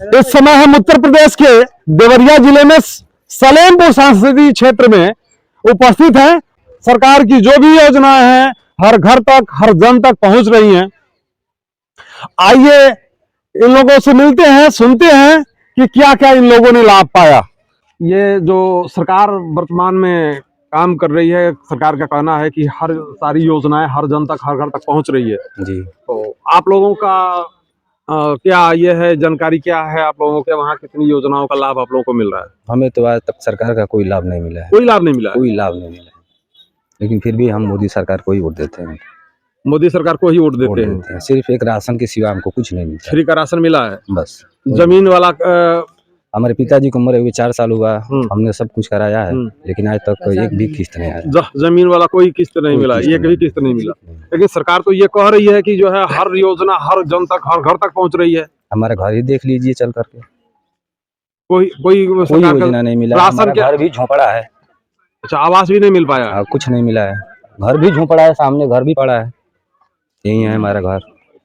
इस समय हम उत्तर प्रदेश के देवरिया जिले में सलेमपुर संसदीय क्षेत्र में उपस्थित हैं। सरकार की जो भी योजनाएं हैं हर घर तक, हर जन तक पहुंच रही हैं। आइए इन लोगों से मिलते हैं, सुनते हैं कि क्या क्या इन लोगों ने लाभ पाया। ये जो सरकार वर्तमान में काम कर रही है, सरकार का कहना है कि हर सारी योजनाएं हर जन तक, हर घर तक पहुंच रही है जी। तो आप लोगों का क्या ये है, जानकारी क्या है आप लोगों के वहाँ कितनी योजनाओं का लाभ आप लोगों को मिल रहा है? हमें तो आज तक सरकार का कोई लाभ नहीं मिला है। कोई लाभ नहीं मिला है? कोई लाभ नहीं मिला है, लेकिन फिर भी हम मोदी सरकार को ही वोट देते हैं। मोदी सरकार को ही वोट देते हैं। सिर्फ एक राशन के सिवा हमको कुछ नहीं मिलता। फ्री का राशन मिला है बस। जमीन वाला हमारे पिताजी को मरे हुए 4 साल हुआ, हमने सब कुछ कराया है, लेकिन आज तक एक भी किस्त नहीं आया। जमीन वाला कोई किस्त नहीं मिला, एक भी किस्त नहीं मिला। लेकिन सरकार तो ये कह रही है कि जो है हर योजना हर जन तक, हर घर तक पहुंच रही है। हमारा घर ही देख लीजिए चल करके, कोई योजना नहीं मिला। राशन घर भी झोपड़ा है। अच्छा, आवास भी नहीं मिल पाया? कुछ नहीं मिला है, घर भी झोपड़ा है, सामने घर भी पड़ा है। यही है हमारा घर,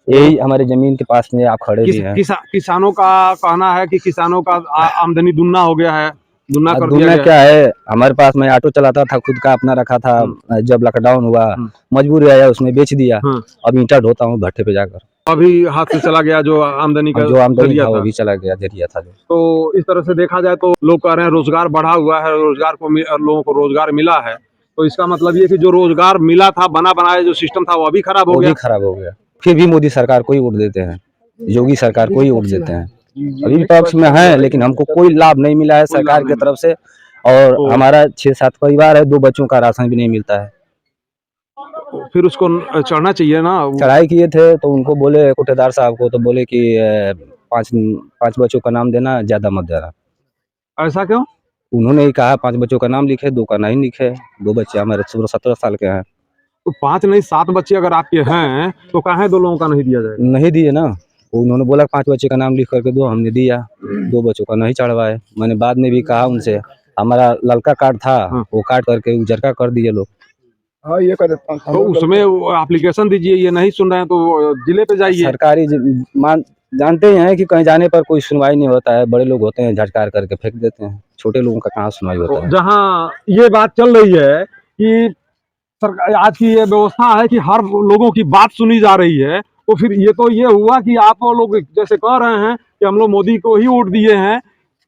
यही हमारे जमीन के पास में आप खड़े भी हैं। किसानों का कहना है कि किसानों का आमदनी दुगना हो गया है। दुगना कर दिया गया। क्या है, हमारे पास मैं ऑटो चलाता था, खुद का अपना रखा था। जब लॉकडाउन हुआ मजबूरी आया, उसमें बेच दिया। अब ईंटा ढोता हूँ भट्टे पे जाकर। अभी हाथ से चला गया जो आमदनी का, था वो भी चला गया, जरिया था। तो इस तरह से देखा जाए तो लोग कह रहे हैं रोजगार बढ़ा हुआ है, लोगों को रोजगार मिला है। तो इसका मतलब ये कि जो रोजगार मिला था, बना बनाया जो सिस्टम था वो अभी खराब हो गया। फिर भी मोदी सरकार को ही वोट देते हैं, योगी सरकार को ही वोट देते हैं। अभी विपक्ष में है, लेकिन हमको कोई लाभ नहीं मिला है सरकार की तरफ से। और हमारा 6-7 परिवार है, 2 बच्चों का राशन भी नहीं मिलता है। फिर उसको चढ़ना चाहिए ना। चढ़ाई किए थे तो उनको बोले, कोटेदार साहब को, तो बोले कि 5 बच्चों का नाम देना, ज्यादा मत देना। ऐसा क्यों? उन्होंने ही कहा 5 बच्चों का नाम लिखे, 2 का नहीं लिखे। 2 बच्चे हमारे 16-17 साल के हैं। तो 5 नहीं 7 बच्चे अगर आपके हैं तो काहे 2 लोगों का नहीं दिया जाएगा? नहीं दिए ना, उन्होंने बोला 5 बच्चे का नाम लिख करके दो, हमने दिया। 2 बच्चों का नहीं चढ़वाए। मैंने बाद में भी कहा उनसे, हमारा ललका कार्ड था वो काट करके उजरका कर दिए लोग। हाँ, ये कर देता हूं। तो उसमें एप्लीकेशन दीजिए, ये नहीं सुन रहे हैं तो जिले पे जाइए। सरकारी जानते हैं कि कहीं जाने पर कोई सुनवाई नहीं होता है। बड़े लोग होते हैं झटकार करके फेंक देते हैं, छोटे लोगों का कहाँ सुनवाई होता है। जहाँ ये बात चल रही है कि सरकार आज की ये व्यवस्था है कि हर लोगों की बात सुनी जा रही है, तो फिर ये तो ये हुआ कि आप लोग जैसे कह रहे हैं कि हम लोग मोदी को ही वोट दिए हैं,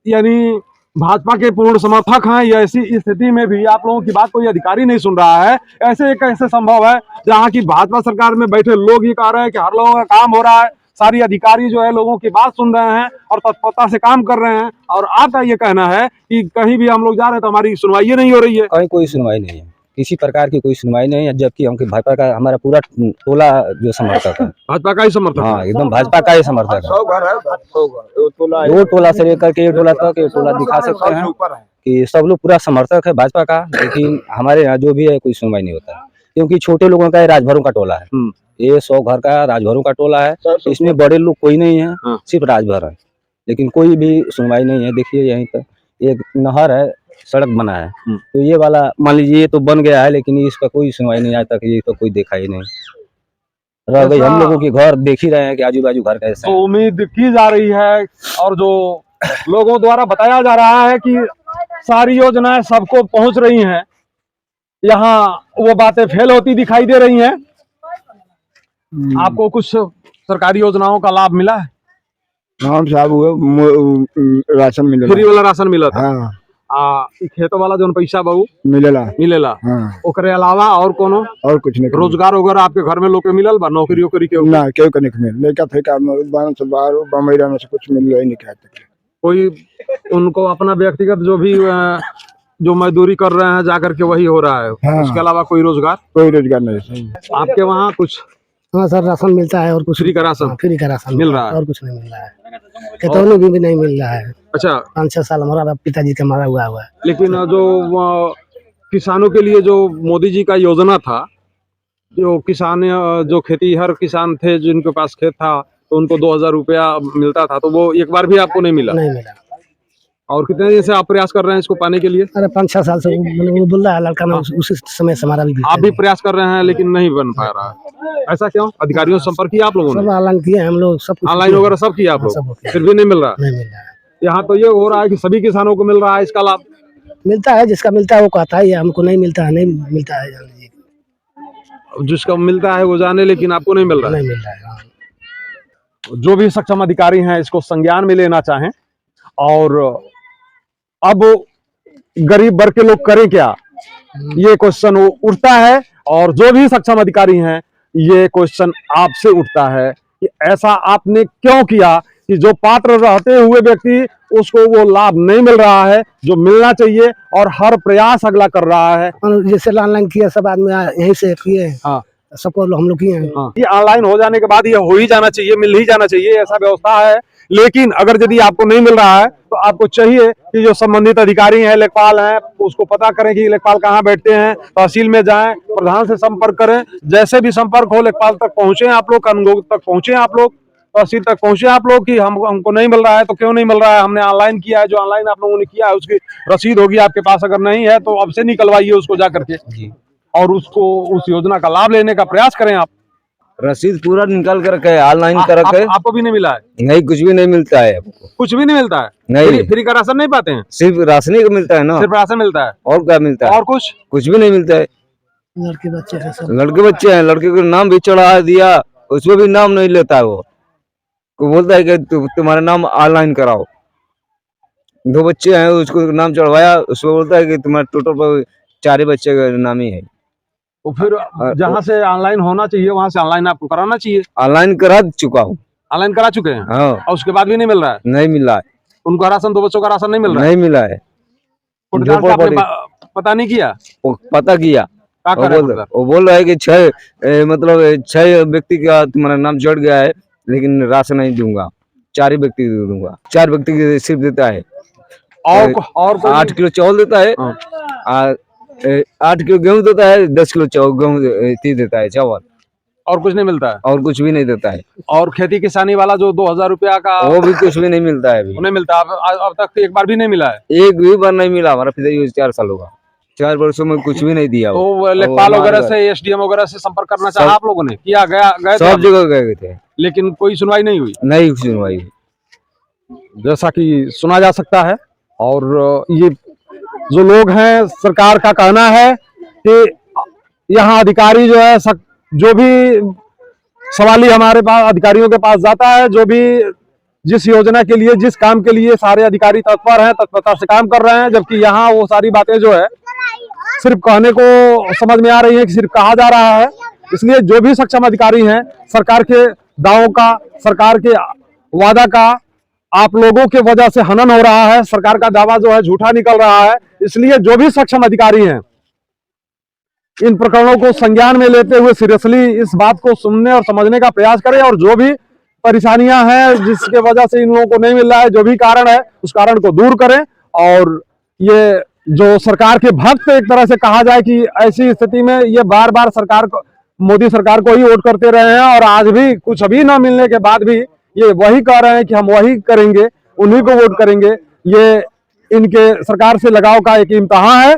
यानी भाजपा के पूर्ण समर्थक हैं। या ऐसी स्थिति में भी आप लोगों की बात कोई अधिकारी नहीं सुन रहा है, ऐसे कैसे संभव है जहाँ की भाजपा सरकार में बैठे लोग ही कह रहे हैं कि हर लोगों का काम हो रहा है, सारी अधिकारी जो है लोगों की बात सुन रहे हैं और तत्परता से काम कर रहे हैं, और आपका ये कहना है कि कहीं भी हम लोग जा रहे हैं तो हमारी सुनवाई नहीं हो रही है? कहीं कोई सुनवाई नहीं है, किसी प्रकार की कोई सुनवाई नहीं है। जबकि हमके भाजपा का हमारा पूरा टोला जो समर्थक है, भाजपा का ही समर्थक। हाँ, एकदम भाजपा का ही समर्थक है। वो टोला से लेकर के ये टोला तक, ये टोला दिखा सकते हैं कि सब लोग पूरा समर्थक है भाजपा का। लेकिन हमारे यहाँ जो भी है कोई सुनवाई नहीं होता है, क्योंकि छोटे लोगों का राजभरों का टोला है। ये 100 घर का राजभरों का टोला है, इसमें बड़े लोग कोई नहीं है, सिर्फ राजभर है। लेकिन कोई भी सुनवाई नहीं है। देखिए यहीं पर एक नहर है, सड़क बना है, तो ये वाला मान लीजिए ये तो बन गया है, लेकिन इस पर कोई सुनवाई नहीं आज तक। ये तो कोई देखा ही नहीं रह गई। हम लोगों के घर देख ही रहे हैं कि आजू बाजू घर कैसे। तो उम्मीद की जा रही है और जो लोगों द्वारा बताया जा रहा है कि सारी योजनाएं सबको पहुंच रही हैं, यहाँ वो बातें फेल होती दिखाई दे रही हैं। आपको कुछ सरकारी योजनाओं का लाभ मिला है? हाँ साहब, वो राशन मिलेला, फ्री वाला राशन मिला था। हाँ। खेतों वाला जो पैसा बाबू मिलेला। हाँ। ओकरे अलावा और कोनो और कुछ नहीं? रोजगार वगैरह आपके घर में लोग के मिलल बा? नौकरी वोकरी के ना केहू के नहीं मिल, लेका फेंका बाहर से बम्बई रहने से कुछ मिल ही नहीं कहते। कोई उनको अपना व्यक्तिगत जो भी जो मजदूरी कर रहे हैं जाकर के वही हो रहा है। हाँ। उसके अलावा कोई रोजगार नहीं। आपके वहाँ कुछ? हाँ सर, राशन मिलता है और कुछ फ्री का राशन? फ्री का राशन मिल रहा है और कुछ नहीं मिल रहा है। खेतों में भी नहीं मिल रहा है। अच्छा, 5-6 साल हमारा पिताजी का मारा हुआ है। लेकिन जो किसानों के लिए जो मोदी जी का योजना था, जो किसान जो खेतीहर किसान थे जिनके पास खेत था, तो उनको 2000 रुपया मिलता था, तो वो एक बार भी आपको नहीं मिला? नहीं मिला। और कितने दिन से आप प्रयास कर रहे हैं इसको पाने के लिए? अरे 5-6 साल से वो बोल रहा है लड़का ना, उसी समय से हमारा भी आप भी प्रयास कर रहे हैं लेकिन नहीं बन पा रहा है, ऐसा क्यों? अधिकारियों से संपर्क किया आप लोगों ने? सब ऑनलाइन किए हम लोग, सब कुछ ऑनलाइन वगैरह सब किया आप सब लोग, किया। फिर भी नहीं मिल रहा? नहीं मिल रहा है। यहाँ तो ये हो रहा है कि सभी किसानों को मिल रहा है इसका लाभ। मिलता है, जिसका मिलता है वो कहता है, हमको नहीं मिलता है, नहीं मिलता है, जान लीजिए। जिसका मिलता है वो जाने, लेकिन आपको नहीं मिल रहा है। नहीं मिल रहा है, हाँ। जो भी सक्षम अधिकारी हैं इसको संज्ञान में लेना चाहें, और अब गरीब वर्ग के लोग करें क्या, ये क्वेश्चन उठता है। और जो भी सक्षम अधिकारी हैं ये क्वेश्चन आपसे उठता है कि ऐसा आपने क्यों किया कि जो पात्र रहते हुए व्यक्ति उसको वो लाभ नहीं मिल रहा है जो मिलना चाहिए, और हर प्रयास अगला कर रहा है। और जैसे ऑनलाइन किया सब आदमी यहीं से किए, हाँ, सबको हम लोग किए हैं। हाँ, ये ऑनलाइन हो जाने के बाद ये हो ही जाना चाहिए, मिल ही जाना चाहिए, ऐसा व्यवस्था है। लेकिन अगर यदि आपको नहीं मिल रहा है तो आपको चाहिए कि जो संबंधित अधिकारी हैं, लेखपाल हैं, उसको पता करें कि लेखपाल कहाँ बैठते हैं, तहसील में जाएं, प्रधान से संपर्क करें, जैसे भी संपर्क हो लेखपाल तक पहुंचे आप लोग, कानून तक पहुंचे आप लोग, तहसील तक पहुंचे आप लोग कि हमको नहीं मिल रहा है। तो क्यों नहीं मिल रहा है? हमने ऑनलाइन किया है, जो ऑनलाइन आप लोगों ने किया है उसकी रसीद होगी आपके पास, अगर नहीं है तो अब से निकलवाइए उसको जा करके जी। और उसको उस योजना का लाभ लेने का प्रयास करें आप। रसीद पूरा निकाल कर रखे, ऑनलाइन करके। आपको भी नहीं मिला है? नहीं, कुछ भी नहीं मिलता है। कुछ भी नहीं मिलता है? नहीं। फ्री का राशन नहीं पाते हैं? सिर्फ राशन ही मिलता है ना, सिर्फ राशन मिलता है, और क्या मिलता है? और कुछ भी नहीं मिलता है। लड़के बच्चे हैं सब। लड़के बच्चे हैं, लड़के को नाम भी चढ़ा दिया, उसमें भी नाम नहीं लेता है। वो बोलता है कि तुम्हारा नाम ऑनलाइन कराओ। 2 बच्चे हैं, उसको नाम चढ़वाया, उसको बोलता है कि तुम्हारा टोटल पर 4 बच्चे का नाम ही है। तो फिर जहाँ से ऑनलाइन होना चाहिए वहाँ से ऑनलाइन आपको कराना चाहिए। ऑनलाइन करा चुका हूँ। ऑनलाइन करा चुके हैं? हाँ। और उसके बाद भी नहीं मिल रहा है? नहीं मिला है। उनका राशन, 2 बच्चों का राशन नहीं मिल रहा है? नहीं मिला है। पता नहीं किया? पता किया, वो बोल रहा है कि 6 व्यक्ति का तुम्हारा नाम जोड़ गया है, लेकिन राशन नहीं दूंगा, 4 ही व्यक्ति दूंगा। 4 व्यक्ति की सिर्फ देता है, और 8 किलो चावल देता है, 8 किलो गेहूं देता है, 10 किलो गेहूं देता है चावल, और कुछ नहीं मिलता है? और कुछ भी नहीं देता है। और खेती किसानी वाला जो 2000 रुपया का, वो भी कुछ भी नहीं मिलता है। अभी नहीं मिलता। अब तक एक बार भी नहीं मिला है? एक भी बार नहीं मिला। हमारा पिताजी 4 साल होगा, 4 वर्षों में कुछ भी नहीं दिया। तो लेखपाल वगैरह से, एसडीएम वगैरह से संपर्क करना चाहा आप लोगों ने? किया? गए सब जगह गए थे, लेकिन कोई सुनवाई नहीं हुई? नहीं सुनवाई। जैसा कि सुना जा सकता है। और ये जो लोग हैं, सरकार का कहना है कि यहाँ अधिकारी जो है, जो भी सवाली हमारे पास अधिकारियों के पास जाता है, जो भी जिस योजना के लिए, जिस काम के लिए सारे अधिकारी तत्पर हैं, तत्परता से काम कर रहे हैं, जबकि यहाँ वो सारी बातें जो है सिर्फ कहने को समझ में आ रही है कि सिर्फ कहा जा रहा है। इसलिए जो भी सक्षम अधिकारी हैं, सरकार के दावों का, सरकार के वादा का आप लोगों के वजह से हनन हो रहा है, सरकार का दावा जो है झूठा निकल रहा है। इसलिए जो भी सक्षम अधिकारी हैं इन प्रकरणों को संज्ञान में लेते हुए सीरियसली इस बात को सुनने और समझने का प्रयास करें, और जो भी परेशानियां हैं जिसके वजह से इन लोगों को नहीं मिल रहा है, जो भी कारण है उस कारण को दूर करें। और ये जो सरकार के भक्त एक तरह से कहा जाए कि ऐसी स्थिति में ये बार बार सरकार को, मोदी सरकार को ही वोट करते रहे हैं, और आज भी कुछ अभी न मिलने के बाद भी ये वही कह रहे हैं कि हम वही करेंगे, उन्हीं को वोट करेंगे। ये इनके सरकार से लगाव का एक इम्तिहान है।